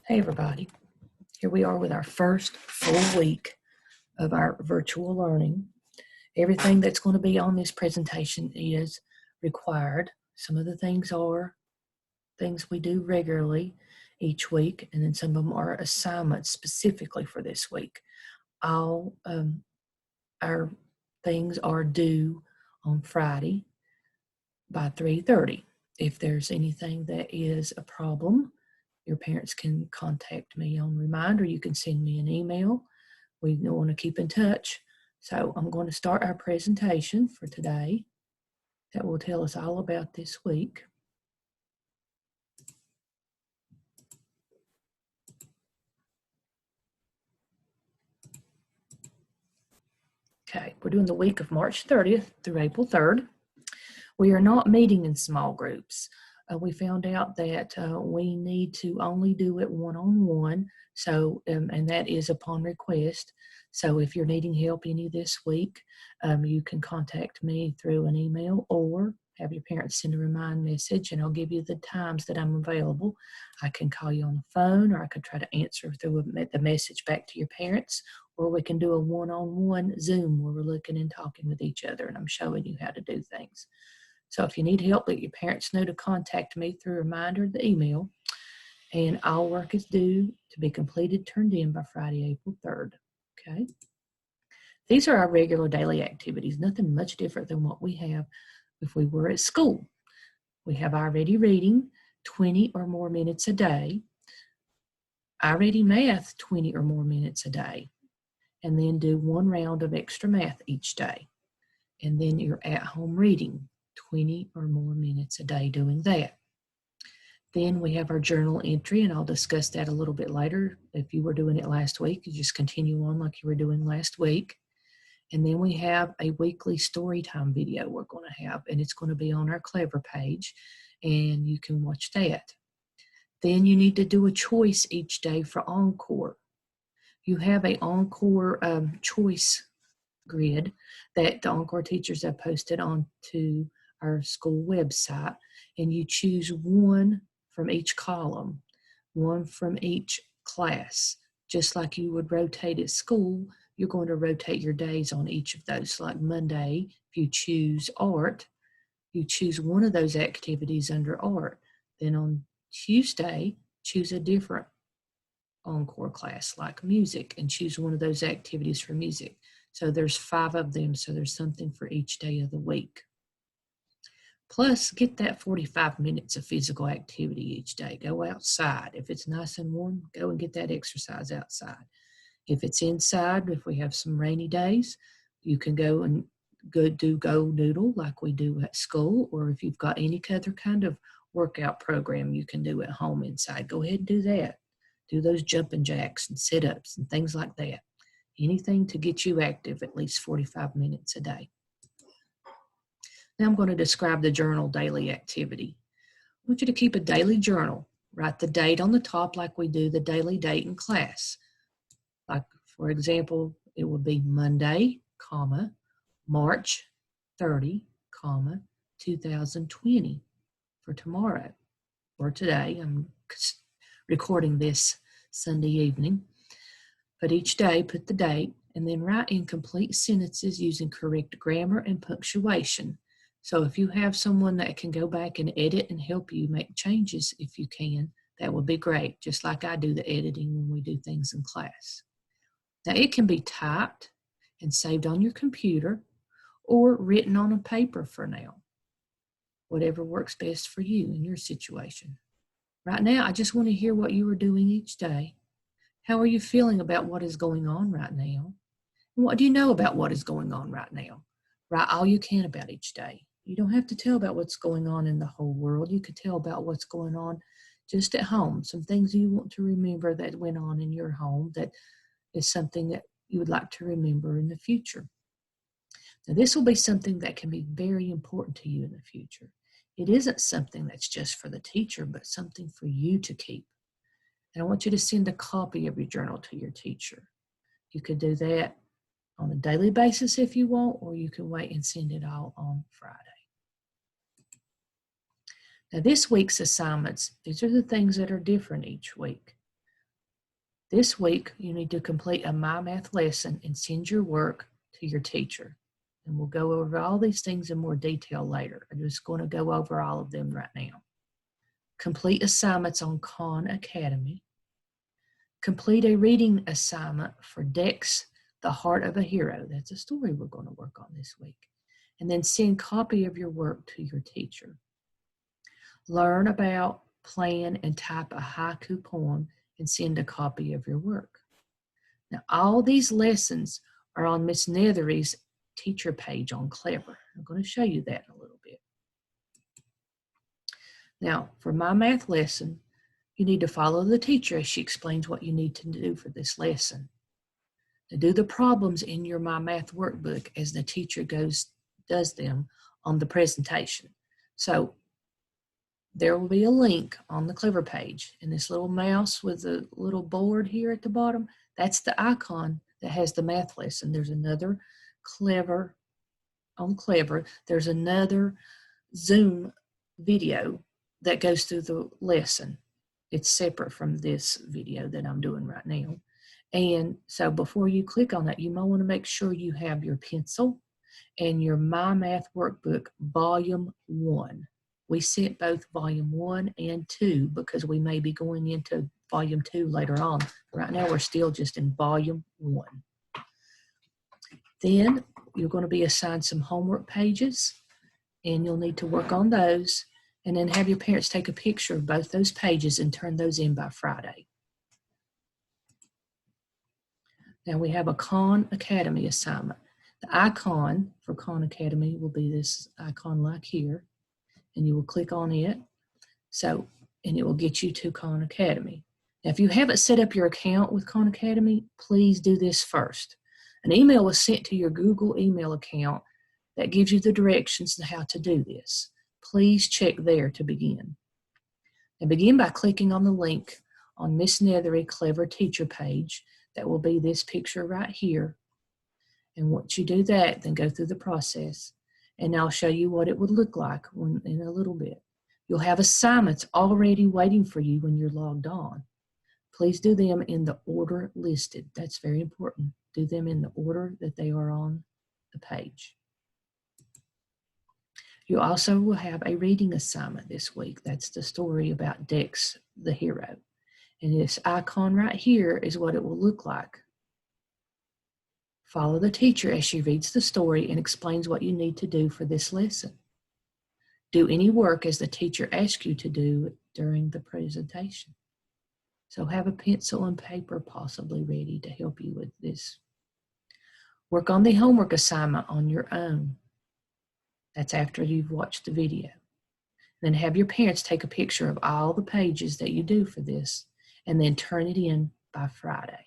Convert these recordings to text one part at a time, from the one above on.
Hey everybody, here we are with our first full week of our virtual learning. Everything that's going to be on this presentation is required. Some of the things are things we do regularly each week, and then some of them are assignments specifically for this week. All our things are due on Friday by 3:30. If there's anything that is a problem, your parents can contact me on Reminder. You can send me an email. We want to keep in touch. So I'm going to start our presentation for today that will tell us all about this week. Okay, we're doing the week of March 30th through April 3rd. We are not meeting in small groups. We found out that we need to only do it one-on-one, so and that is upon request. So if you're needing help any this week, you can contact me through an email or have your parents send a remind message, and I'll give you the times that I'm available. I can call you on the phone, or I could try to answer through the message back to your parents, or we can do a one-on-one Zoom where we're looking and talking with each other, and I'm showing you how to do things. So if you need help, let your parents know to contact me through a reminder, the email, and all work is due to be completed, turned in by Friday, April 3rd. Okay. These are our regular daily activities, nothing much different than what we have if we were at school. We have iReady Reading, 20 or more minutes a day, iReady Math, 20 or more minutes a day, and then do one round of extra math each day. And then your at-home reading, 20 or more minutes a day doing that. Then we have our journal entry, and I'll discuss that a little bit later. If you were doing it last week, you just continue on like you were doing last week. And then we have a weekly story time video we're going to have, and it's going to be on our Clever page, and you can watch that. Then you need to do a choice each day for Encore. You have a Encore choice grid that the Encore teachers have posted onto our school website, and you choose one from each column, one from each class. Just like you would rotate at school, you're going to rotate your days on each of those. Like Monday, if you choose art, you choose one of those activities under art. Then on Tuesday, choose a different Encore class like music and choose one of those activities for music. So there's 5 of them, so there's something for each day of the week. Plus, get that 45 minutes of physical activity each day. Go outside. If it's nice and warm, go and get that exercise outside. If it's inside, if we have some rainy days, you can go and do Go Noodle like we do at school, or if you've got any other kind of workout program you can do at home inside, go ahead and do that. Do those jumping jacks and sit-ups and things like that. Anything to get you active at least 45 minutes a day. Now I'm going to describe the journal daily activity. I want you to keep a daily journal. Write the date on the top like we do the daily date in class. Like, for example, it would be Monday, comma, March 30, comma, 2020 for tomorrow or today. I'm recording this Sunday evening. But each day, put the date and then write in complete sentences using correct grammar and punctuation. So if you have someone that can go back and edit and help you make changes, if you can, that would be great, just like I do the editing when we do things in class. Now, it can be typed and saved on your computer or written on a paper for now, whatever works best for you in your situation. Right now, I just want to hear what you are doing each day. How are you feeling about what is going on right now? And what do you know about what is going on right now? Write all you can about each day. You don't have to tell about what's going on in the whole world. You could tell about what's going on just at home, some things you want to remember that went on in your home that is something that you would like to remember in the future. Now, this will be something that can be very important to you in the future. It isn't something that's just for the teacher, but something for you to keep. And I want you to send a copy of your journal to your teacher. You could do that on a daily basis if you want, or you can wait and send it all on Friday. Now, this week's assignments, these are the things that are different each week. This week, you need to complete a My Math lesson and send your work to your teacher. And we'll go over all these things in more detail later. I'm just going to go over all of them right now. Complete assignments on Khan Academy. Complete a reading assignment for Dex, The Heart of a Hero. That's a story we're going to work on this week. And then send copy of your work to your teacher. Learn about, plan, and type a haiku poem and send a copy of your work. Now, all these lessons are on Miss Nethery's teacher page on Clever. I'm going to show you that in a little bit. Now, for My Math lesson, you need to follow the teacher as she explains what you need to do for this lesson. Now, do the problems in your My Math workbook as the teacher does them on the presentation. So there will be a link on the Clever page, and this little mouse with the little board here at the bottom, that's the icon that has the math lesson. There's another Clever, there's another Zoom video that goes through the lesson. It's separate from this video that I'm doing right now. And so before you click on that, you might want to make sure you have your pencil and your My Math Workbook Volume 1. We sent both Volume 1 and 2 because we may be going into Volume 2 later on. Right now, we're still just in Volume 1. Then you're going to be assigned some homework pages, and you'll need to work on those, and then have your parents take a picture of both those pages and turn those in by Friday. Now we have a Khan Academy assignment. The icon for Khan Academy will be this icon like here, and you will click on it. And it will get you to Khan Academy. Now, if you haven't set up your account with Khan Academy, please do this first. An email was sent to your Google email account that gives you the directions to how to do this. Please check there to begin. And begin by clicking on the link on Miss Nethery Clever Teacher page. That will be this picture right here. And once you do that, then go through the process. And I'll show you what it would look like in a little bit. You'll have assignments already waiting for you when you're logged on. Please do them in the order listed. That's very important. Do them in the order that they are on the page. You also will have a reading assignment this week. That's the story about Dex, the hero. And this icon right here is what it will look like. Follow the teacher as she reads the story and explains what you need to do for this lesson. Do any work as the teacher asks you to do during the presentation. So have a pencil and paper possibly ready to help you with this. Work on the homework assignment on your own. That's after you've watched the video. Then have your parents take a picture of all the pages that you do for this, and then turn it in by Friday.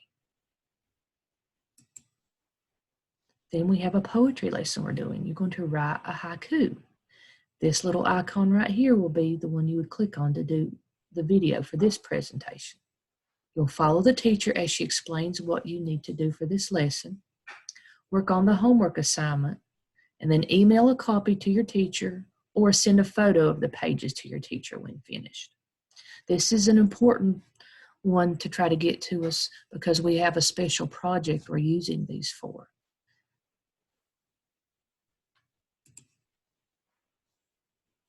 Then we have a poetry lesson we're doing. You're going to write a haiku. This little icon right here will be the one you would click on to do the video for this presentation. You'll follow the teacher as she explains what you need to do for this lesson. Work on the homework assignment, and then email a copy to your teacher or send a photo of the pages to your teacher when finished. This is an important one to try to get to us because we have a special project we're using these for.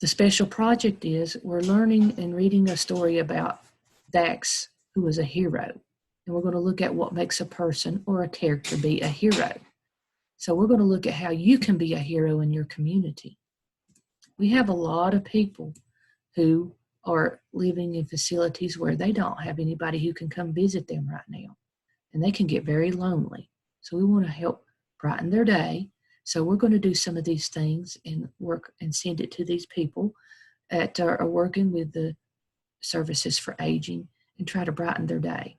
The special project is we're learning and reading a story about Dax, who is a hero. And we're going to look at what makes a person or a character be a hero. So we're going to look at how you can be a hero in your community. We have a lot of people who are living in facilities where they don't have anybody who can come visit them right now. And they can get very lonely. So we want to help brighten their day. So we're going to do some of these things and work and send it to these people that are working with the services for aging and try to brighten their day.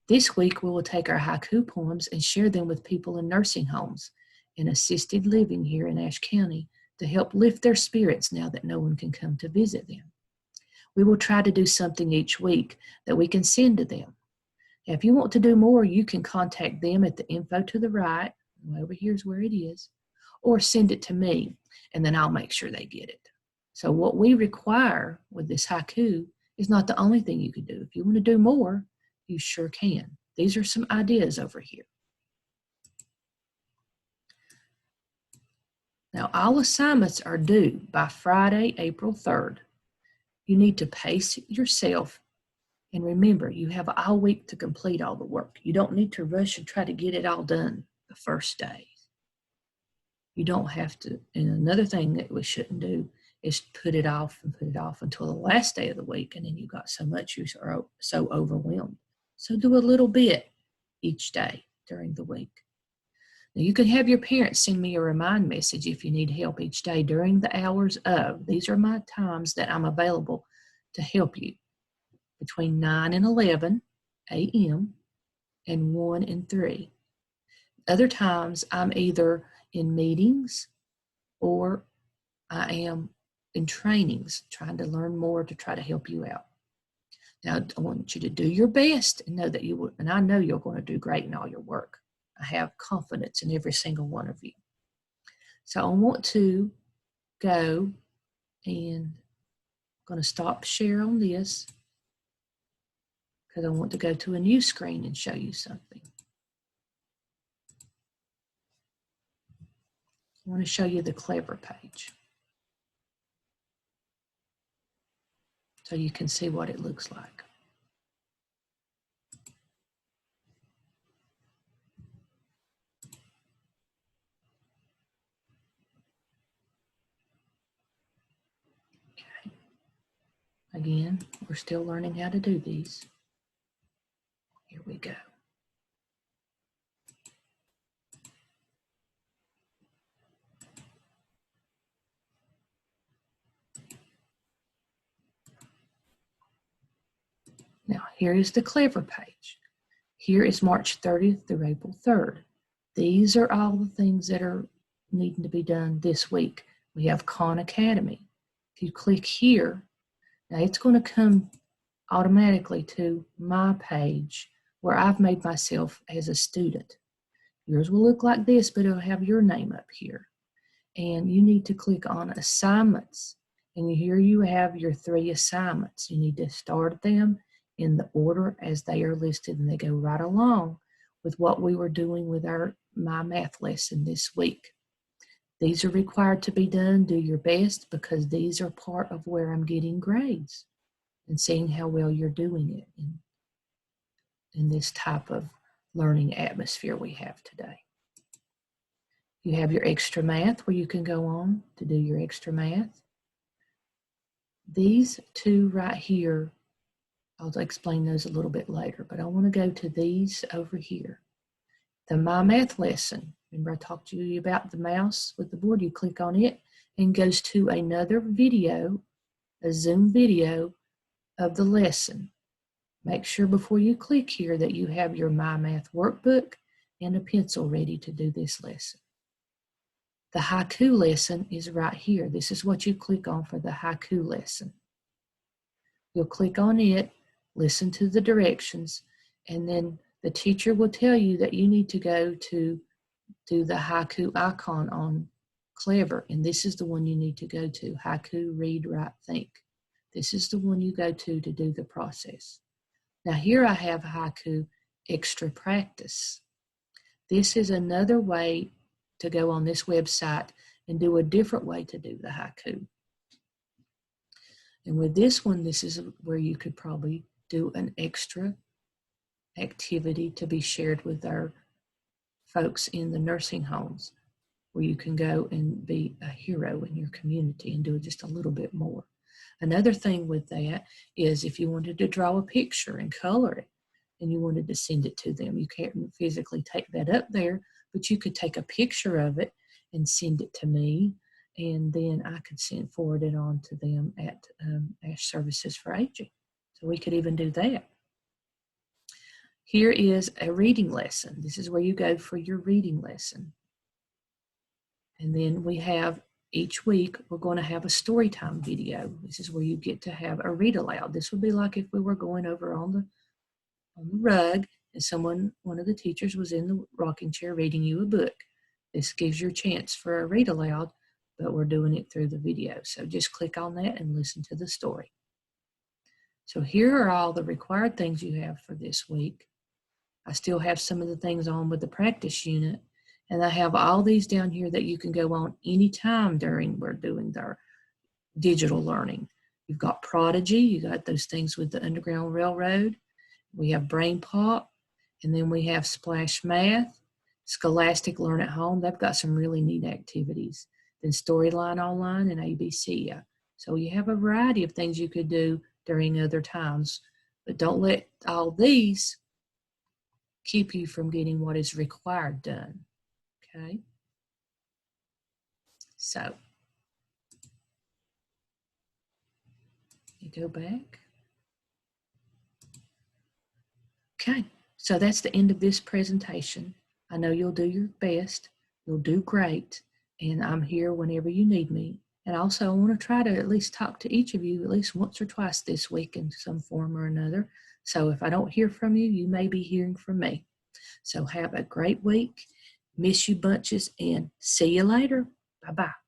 This week, we will take our haiku poems and share them with people in nursing homes and assisted living here in Ashe County to help lift their spirits now that no one can come to visit them. We will try to do something each week that we can send to them. Now, if you want to do more, you can contact them at the info to the right. Over here's where it is, or send it to me, and then I'll make sure they get it. So what we require with this haiku is not the only thing you can do. If you want to do more, You sure can. These are some ideas over here. Now, all assignments are due by Friday, April 3rd. You need to pace yourself, and remember, you have all week to complete all the work. You don't need to rush and try to get it all done the first day. You don't have to. And another thing that we shouldn't do is put it off until the last day of the week, and then you got so much you are so overwhelmed. So do a little bit each day during the week. Now, you can have your parents send me a remind message if you need help each day during the hours of. These are my times that I'm available to help you between 9 and 11 a.m. and 1 and 3. Other times I'm either in meetings or I am in trainings trying to learn more to try to help you out. Now, I want you to do your best and know that you will, and I know you're going to do great in all your work. I have confidence in every single one of you. So I want to go and I'm going to stop share on this because I want to go to a new screen and show you something. I want to show you the Clever page so you can see what it looks like. Okay. Again, we're still learning how to do these. Here we go. Now, here is the Clever page. Here is March 30th through April 3rd. These are all the things that are needing to be done this week. We have Khan Academy. If you click here, now it's going to come automatically to my page where I've made myself as a student. Yours will look like this, but it'll have your name up here. And you need to click on assignments. And here you have your 3 assignments. You need to start them in the order as they are listed, and they go right along with what we were doing with my math lesson this week. These are required to be done. Do your best because these are part of where I'm getting grades and seeing how well you're doing it in this type of learning atmosphere we have today. You have your extra math where you can go on to do your extra math. These 2 right here, I'll explain those a little bit later, but I want to go to these over here. The My Math lesson. Remember I talked to you about the mouse with the board? You click on it and goes to another video, a Zoom video of the lesson. Make sure before you click here that you have your My Math workbook and a pencil ready to do this lesson. The haiku lesson is right here. This is what you click on for the haiku lesson. You'll click on it, listen to the directions, and then the teacher will tell you that you need to go to do the haiku icon on Clever, and this is the one you need to go to, Haiku Read Write Think. This is the one you go to do the process. Now here I have Haiku Extra Practice. This is another way to go on this website and do a different way to do the haiku. And with this one, this is where you could probably do an extra activity to be shared with our folks in the nursing homes, where you can go and be a hero in your community and do just a little bit more. Another thing with that is if you wanted to draw a picture and color it and you wanted to send it to them, you can't physically take that up there, but you could take a picture of it and send it to me, and then I could forward it on to them at Ash Services for Aging. So we could even do that. Here is a reading lesson. This is where you go for your reading lesson. And then we have each week, we're going to have a story time video. This is where you get to have a read aloud. This would be like if we were going over on the rug and one of the teachers was in the rocking chair reading you a book. This gives you a chance for a read aloud, but we're doing it through the video. So just click on that and listen to the story. So here are all the required things you have for this week. I still have some of the things on with the practice unit, and I have all these down here that you can go on anytime during we're doing their digital learning. You've got Prodigy, you got those things with the Underground Railroad. We have Brain Pop, and then we have Splash Math, Scholastic Learn at Home. They've got some really neat activities. Then Storyline Online and ABC. So you have a variety of things you could do during other times, but don't let all these keep you from getting what is required done. Okay? So you go back. Okay, so that's the end of this presentation. I know you'll do your best. You'll do great. And I'm here whenever you need me. And also, I want to try to at least talk to each of you at least once or twice this week in some form or another. So if I don't hear from you, you may be hearing from me. So have a great week. Miss you bunches and see you later. Bye-bye.